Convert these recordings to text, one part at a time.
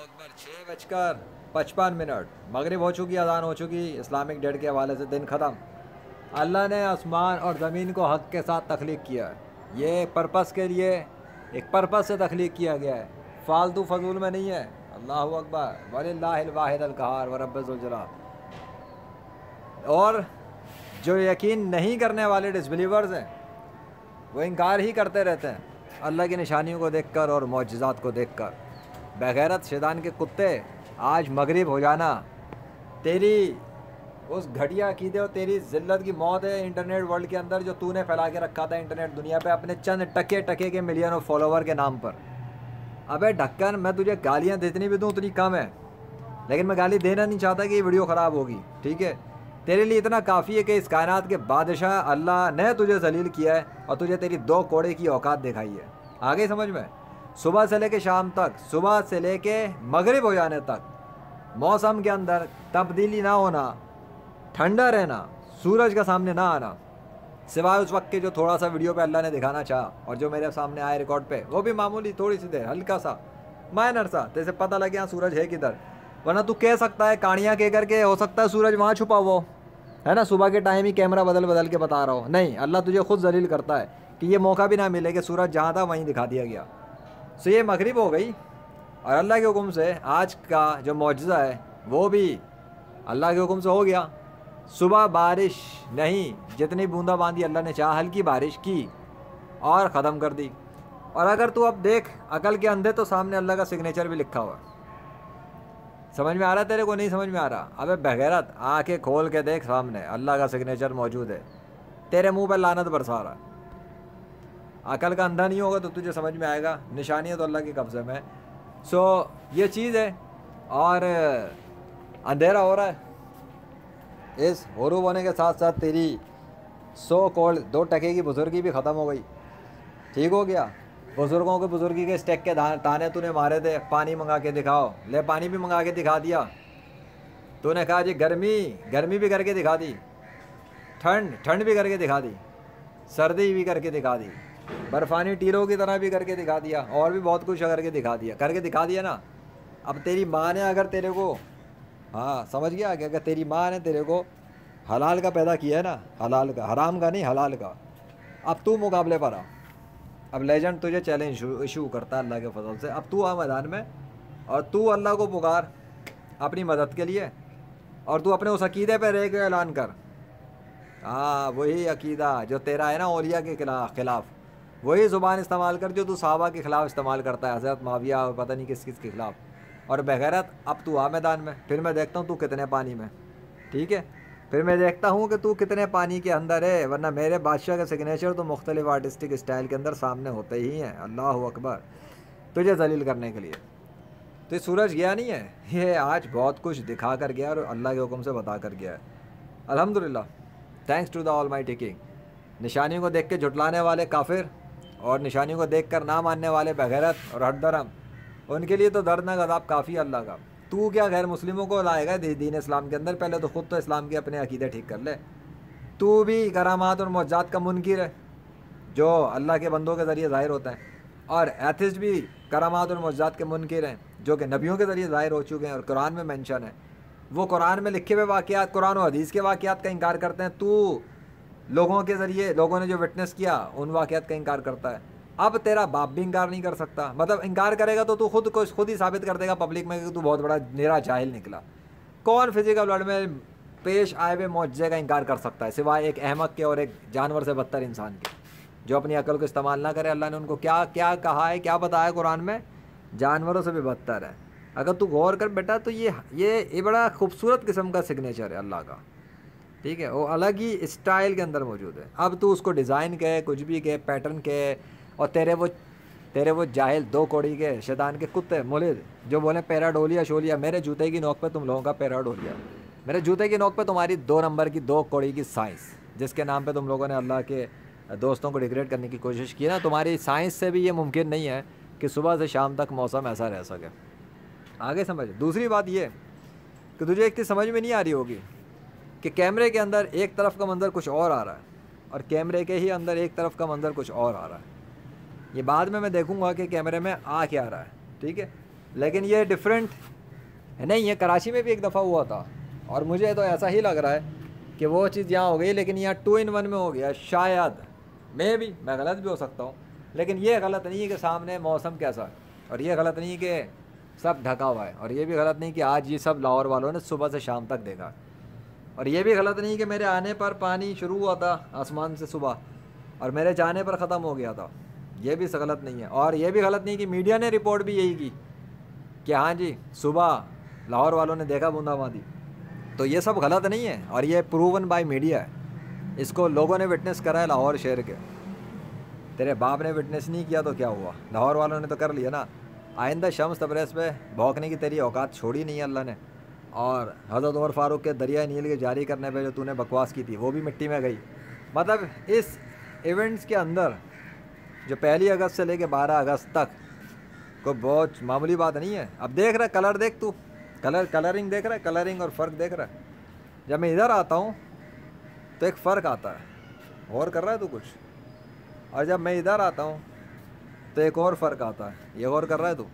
अकबर 6:55 मगरिब हो चुकी, अजान हो चुकी, इस्लामिक डेट के हवाले से दिन ख़त्म। अल्लाह ने आसमान और ज़मीन को हक़ के साथ तख्लीक किया है। ये पर्पस के लिए, एक पर्पस से तख्लीक किया गया है, फालतू फजूल में नहीं है। अल्लाहु अकबर वलिल्लाहिल वाहिदुल क़हार व रब्बिज़ ज़ुल जलाल। और जो यकीन नहीं करने वाले डिसबिलीवर्स हैं वो इनकार ही करते रहते हैं अल्लाह की निशानियों को देखकर और मौजज़ात को देखकर। बेगैरत शैतान के कुत्ते, आज मगरिब हो जाना तेरी उस घटिया अकीदे और तेरी ज़िल्लत की मौत है इंटरनेट वर्ल्ड के अंदर, जो तूने फैला के रखा था इंटरनेट दुनिया पे अपने चंद टके टके के मिलियन ऑफ फॉलोवर के नाम पर। अबे ढक्कन, मैं तुझे गालियाँ जितनी भी दूँ उतनी कम है, लेकिन मैं गाली देना नहीं चाहता कि ये वीडियो ख़राब होगी, ठीक है। तेरे लिए इतना काफ़ी है कि इस कायनात के बादशाह अल्लाह ने तुझे जलील किया है और तुझे तेरी 2 कोड़े की औकात दिखाई है। आगे समझ में, सुबह से लेके शाम तक, सुबह से लेके मगरिब हो जाने तक, मौसम के अंदर तब्दीली ना होना, ठंडा रहना, सूरज का सामने ना आना, सिवाय उस वक्त के जो थोड़ा सा वीडियो पे अल्लाह ने दिखाना चाहा और जो मेरे सामने आए रिकॉर्ड पे, वो भी मामूली थोड़ी सी देर, हल्का सा माइनर सा, जैसे पता लगे यहाँ सूरज है किधर। वरना तू कह सकता है कानिया कह करके, हो सकता है सूरज वहाँ छुपा हुआ हो, है ना, सुबह के टाइम ही कैमरा बदल बदल के बता रहा हो। नहीं, अल्लाह तुझे खुद जलील करता है कि ये मौका भी ना मिले कि सूरज जहाँ था वहीं दिखा दिया गया। सो ये मगरिब हो गई और अल्लाह के हुक्म से आज का जो मौजज़ा है वो भी अल्लाह के हुक्म से हो गया। सुबह बारिश नहीं, जितनी बूंदाबांदी अल्लाह ने चाहा हल्की बारिश की और ख़त्म कर दी। और अगर तू अब देख अकल के अंधे, तो सामने अल्लाह का सिग्नेचर भी लिखा हुआ है। समझ में आ रहा है तेरे को? नहीं समझ में आ रहा? अबे बेगैरत, आंखें खोल के देख, सामने अल्लाह का सिग्नेचर मौजूद है, तेरे मुंह पर लानत बरसा रहा है। अकल का अंधा नहीं होगा तो तुझे समझ में आएगा, निशानियाँ तो अल्लाह के कब्ज़े में। सो ये चीज़ है। और अंधेरा हो रहा है, इस हुरूब होने के साथ साथ तेरी सो कॉल्ड 2 टके की बुजुर्गी भी ख़त्म हो गई। ठीक हो गया। बुज़ुर्गों के बुजुर्गी के स्टेक के ताने तूने मारे थे, पानी मंगा के दिखाओ, ले पानी भी मंगा के दिखा दिया। तूने कहा जी गर्मी, गर्मी भी करके दिखा दी, ठंड, ठंड भी करके दिखा दी, सर्दी भी करके दिखा दी, बर्फ़ानी टीलों की तरह भी करके दिखा दिया, और भी बहुत कुछ करके दिखा दिया ना। अब तेरी माँ ने अगर तेरे को, हाँ समझ गया कि अगर तेरी माँ ने तेरे को हलाल का पैदा किया है ना, हलाल का, हराम का नहीं, हलाल का, अब तू मुकाबले पर आ। अब लेजेंड तुझे चैलेंज इशू करता है अल्लाह के फजल से। अब तू आ मैदान में और तू अल्लाह को पुकार अपनी मदद के लिए, और तू अपने उस अकीदे पे रह के ऐलान कर। हाँ, वही अकीदा जो तेरा है ना औलिया के खिलाफ, वही ज़ुबान इस्तेमाल कर जो तू सहाबा के ख़िलाफ़ इस्तेमाल करता है, हज़रत माविया और पता नहीं किस किस के ख़िलाफ़। और बेगैरत, अब तू आ मैदान में, फिर मैं देखता हूँ तू कितने पानी में, ठीक है। फिर मैं देखता हूँ कि तू कितने पानी के अंदर है, वरना मेरे बादशाह का सिग्नेचर तो मुख्तलिफ आर्टिस्टिक स्टाइल के अंदर सामने होते ही हैं। अल्लाह अकबर, तुझे जलील करने के लिए। तो ये सूरज गया नहीं है, ये आज बहुत कुछ दिखा कर गया और अल्लाह के हुक्म से बता कर गया है। अल्हम्दुलिल्लाह, thanks to the almighty king. निशानियों को देख के झुटलाने वाले काफिर और निशानियों को देख कर ना मानने वाले बेगैरत और हटधर्म, उनके लिए तो दर्दनाक अज़ाब काफ़ी अल्लाह का। तू क्या गैर मुस्लिमों को लाएगा दीन इस्लाम के अंदर? पहले तो ख़ुद तो इस्लाम के अपने अकीदे ठीक कर ले। तू भी करामात और मौजज़ात का मुनकिर है जो अल्लाह के बंदों के ज़रिए ज़ाहिर होता है, और एथिस्ट भी करामात और मौजज़ात के मुनकिर हैं जो कि नबियों के ज़रिए ज़ाहिर हो चुके हैं और कुरान में मेंशन है। वो कुरान में लिखे हुए वाक़यात, कुरान और हदीस के वाक़यात का इनकार करते हैं। तू लोगों के ज़रिए, लोगों ने जो विटनेस किया उन वाक़यात का इनकार करता है। अब तेरा बाप भी इनकार नहीं कर सकता, मतलब इनकार करेगा तो तू खुद ही साबित कर देगा पब्लिक में कि तू बहुत बड़ा निरा जाहिल निकला। कौन फिजिकल वर्ल्ड में पेश आए हुए मौजज़े का इनकार कर सकता है सिवाय एक अहमक के और एक जानवर से बदतर इंसान के, जो अपनी अकल को इस्तेमाल ना करे। अल्लाह ने उनको क्या क्या कहा है, क्या बताया कुरान में? जानवरों से भी बदतर है। अगर तू गौर कर बेटा तो ये बड़ा खूबसूरत किस्म का सिग्नेचर है अल्लाह का, ठीक है। वो अलग ही स्टाइल के अंदर मौजूद है। अब तू उसको डिज़ाइन के, कुछ भी के, पैटर्न के, और तेरे वो जाहिल 2 कौड़ी के शैतान के कुत्ते मुलिद जो बोले पैराडोलिया शोलिया, मेरे जूते की नोक पे तुम लोगों का पैराडोलिया, मेरे जूते की नोक पे तुम्हारी 2 नंबर की 2 कौड़ी की साइंस, जिसके नाम पे तुम लोगों ने अल्लाह के दोस्तों को डिग्रेड करने की कोशिश की ना। तुम्हारी साइंस से भी ये मुमकिन नहीं है कि सुबह से शाम तक मौसम ऐसा रह सके। आगे समझ। दूसरी बात ये कि तुझे एक चीज़ समझ में नहीं आ रही होगी कि कैमरे के अंदर एक तरफ का मंज़र कुछ और आ रहा है और कैमरे के ही अंदर एक तरफ का मंज़र कुछ और आ रहा है। ये बाद में मैं देखूंगा कि कैमरे में आ क्या रहा है, ठीक है। लेकिन ये डिफरेंट नहीं है। कराची में भी एक दफ़ा हुआ था और मुझे तो ऐसा ही लग रहा है कि वो चीज़ यहाँ हो गई, लेकिन यहाँ 2 in 1 में हो गया शायद। मैं गलत भी हो सकता हूँ, लेकिन ये गलत नहीं है कि सामने मौसम कैसा है, और ये गलत नहीं कि सब ढका हुआ है, और ये भी गलत नहीं कि आज ये सब लाहौर वालों ने सुबह से शाम तक देखा, और ये भी गलत नहीं कि मेरे आने पर पानी शुरू हुआ था आसमान से सुबह और मेरे जाने पर ख़त्म हो गया था। ये भी गलत नहीं है। और ये भी गलत नहीं कि मीडिया ने रिपोर्ट भी यही की कि हाँ जी सुबह लाहौर वालों ने देखा बूंदाबांदी। तो ये सब गलत नहीं है, और ये प्रूवन बाय मीडिया है। इसको लोगों ने विटनेस करा है लाहौर शहर के। तेरे बाप ने विटनेस नहीं किया तो क्या हुआ, लाहौर वालों ने तो कर लिया ना। आइंदा शम्स तबरेज़ पे भौंकने की तेरी औकात छोड़ी नहीं है अल्लाह ने। और हज़रत उमर फ़ारूक के दरिया नील के जारी करने पे जो तूने बकवास की थी वो भी मिट्टी में गई। मतलब इस इवेंट्स के अंदर जो 1 अगस्त से लेके 12 अगस्त तक कोई बहुत मामूली बात नहीं है। अब देख रहा है कलर, देख तू कलरिंग देख रहा है, कलरिंग और फ़र्क देख रहा है। जब मैं इधर आता हूँ तो एक फ़र्क आता है, और कर रहा है तू कुछ, और जब मैं इधर आता हूँ तो एक और फ़र्क आता है, ये और कर रहा है तू।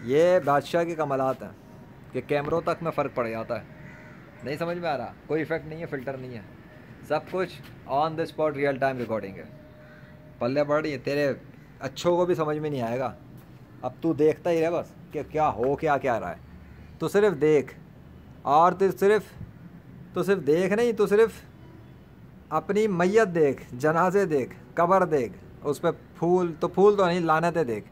ये बादशाह के कमालात हैं कि कैमरों तक में फ़र्क पड़ जाता है। नहीं समझ में आ रहा, कोई इफ़ेक्ट नहीं है, फ़िल्टर नहीं है, सब कुछ on the spot real time recording है। पल्ले पड़ रही है, तेरे अच्छों को भी समझ में नहीं आएगा। अब तू देखता ही रहे बस कि क्या हो क्या क्या रहा है। तो सिर्फ देख, और तो सिर्फ देख नहीं, तो सिर्फ अपनी मैयत देख, जनाजे देख, कब्र देख, उस पर फूल तो नहीं, लानतें देख।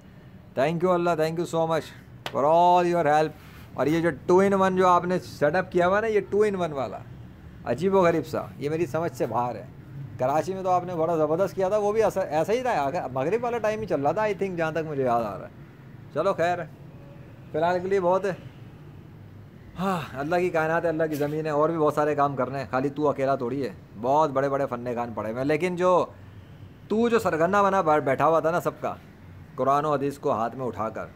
Thank you Allah, thank you so much for all your help. और ये जो 2 in 1 जो आपने सेटअप किया हुआ ना, ये 2 in 1 वाला अजीब व गरीब सा, ये मेरी समझ से बाहर है। कराची में तो आपने बड़ा ज़बरदस्त किया था, वो भी ऐसा ही था, मगरिब वाला टाइम ही चल रहा था आई थिंक, जहाँ तक मुझे याद आ रहा है। चलो खैर, फ़िलहाल के लिए बहुत है। हाँ, अल्लाह की कायनात है, अल्लाह की ज़मीन है, और भी बहुत सारे काम करने हैं, खाली तू अकेला थोड़ी है। बहुत बड़े बड़े फन्ने खान पड़े हुए हैं, लेकिन तू जो सरगना बना बैठा हुआ था ना सबका, कुरान और हदीस को हाथ में उठाकर,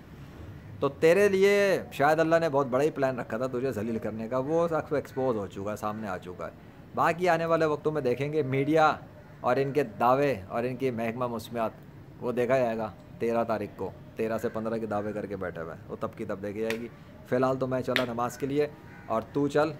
तो तेरे लिए शायद अल्लाह ने बहुत बड़ा ही प्लान रखा था तुझे जलील करने का। वो सब एक्सपोज हो चुका है, सामने आ चुका है। बाकी आने वाले वक्तों में देखेंगे मीडिया और इनके दावे और इनकी महकमा मुस्मियात, वो देखा जाएगा 13 तारीख को। 13 से 15 के दावे करके बैठे हुए हैं, वो तब की तब देखी जाएगी। फ़िलहाल तो मैं चला नमाज़ के लिए, और तू चल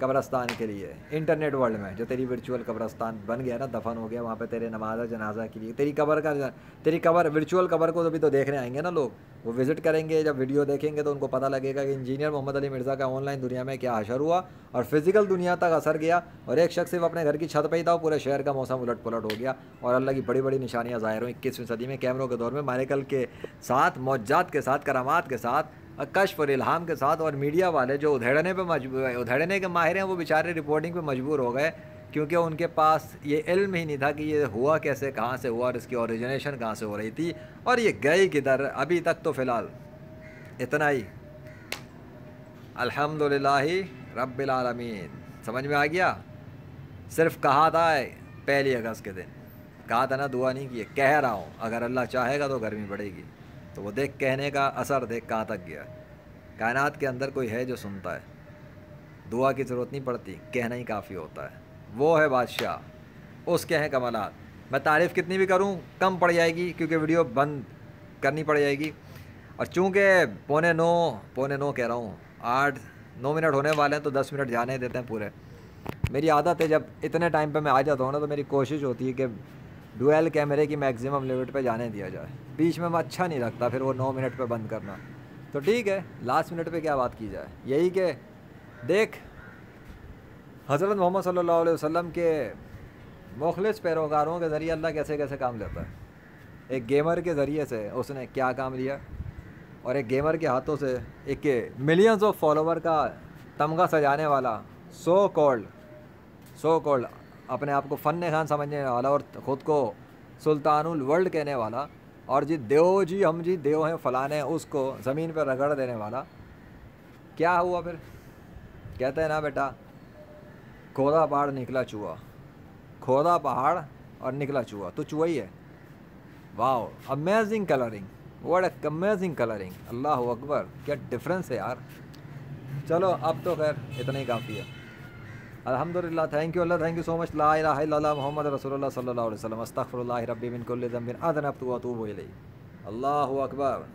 कब्रस्तान के लिए। इंटरनेट वर्ल्ड में जो तेरी वर्चुअल कब्रस्तान बन गया ना, दफन हो गया, वहाँ पे तेरे नमाज़ जनाजा के लिए तेरी कब्र वर्चुअल कब्र को तो भी तो देखने आएंगे ना लोग। वो विज़िट करेंगे, जब वीडियो देखेंगे तो उनको पता लगेगा कि इंजीनियर मोहम्मद अली मिर्ज़ा का ऑनलाइन दुनिया में क्या हशर हुआ और फिज़िकल दुनिया तक असर गया। और एक शख्स सिर्फ अपने घर की छत पर ही था, पूरे शहर का मौसम उलट पुलट हो गया, और अल्लाह की बड़ी बड़ी निशानियाँ ज़ाहिर हुई 21वीं सदी में, कैमरों के दौर में, माइकल के साथ, मौजात के साथ, करामात के साथ, कश्फ और इल्हाम के साथ। और मीडिया वाले जो उधेड़ने के माहिर हैं, वो बेचारे रिपोर्टिंग पे मजबूर हो गए, क्योंकि उनके पास ये इल्म ही नहीं था कि ये हुआ कैसे, कहाँ से हुआ और इसकी ओरिजिनेशन कहाँ से हो रही थी, और ये गई किधर। अभी तक तो फ़िलहाल इतना ही। अल्हम्दुलिल्लाहि रब्बिल आलमीन। समझ में आ गया। सिर्फ कहा था 1 अगस्त के दिन, कहा था ना, दुआ नहीं की। कह रहा हूँ अगर अल्लाह चाहेगा तो गर्मी बढ़ेगी। तो वो देख, कहने का असर देख कहाँ तक गया। कायनात के अंदर कोई है जो सुनता है, दुआ की ज़रूरत नहीं पड़ती, कहना ही काफ़ी होता है। वो है बादशाह, उसके हैं कमालात। मैं तारीफ़ कितनी भी करूं कम पड़ जाएगी, क्योंकि वीडियो बंद करनी पड़ जाएगी। और चूँकि पौने नौ कह रहा हूँ, 8-9 मिनट होने वाले हैं, तो 10 मिनट जाने देते हैं पूरे। मेरी आदत है जब इतने टाइम पे मैं आ जाता हूँ ना, तो मेरी कोशिश होती है कि डुअल कैमरे की मैक्सिमम लिमिट पे जाने दिया जाए। बीच में अच्छा नहीं लगता फिर वो 9 मिनट पे बंद करना। तो ठीक है, लास्ट मिनट पे क्या बात की जाए, यही कि देख हज़रत मोहम्मद सल्लल्लाहु अलैहि वसल्लम के मुखलिस पैरोकारों के ज़रिए अल्लाह कैसे कैसे काम लेता है। एक गेमर के ज़रिए से उसने क्या काम लिया, और एक गेमर के हाथों से एक मिलियंस ऑफ फॉलोवर का तमगा सजाने वाला सो कॉल्ड अपने आप को फ़न खान समझने वाला और ख़ुद को सुल्तानुल वर्ल्ड कहने वाला, और जी देव जी हम जी देव हैं फ़लाने, उसको ज़मीन पर रगड़ देने वाला, क्या हुआ फिर? कहते हैं ना बेटा, खोदा पहाड़ निकला चूहा, खोदा पहाड़ और निकला चूहा, तो चूहा ही है। Wow, amazing colouring, what amazing colouring, Allah अकबर, क्या डिफरेंस है यार। चलो अब तो खैर इतना ही काफ़ी है। अल्हम्दुलिल्लाह, thank you Allah, thank you so much. ला इलाहा इल्लल्लाह मुहम्मद रसूलुल्लाह सल्लल्लाहु अलैहि वसल्लम, अस्तगफिरुल्लाह रब्बी मिन कुल्लि ज़ंबिन अज़नबतु व अतूबु इलैहि। अल्लाहु अकबर।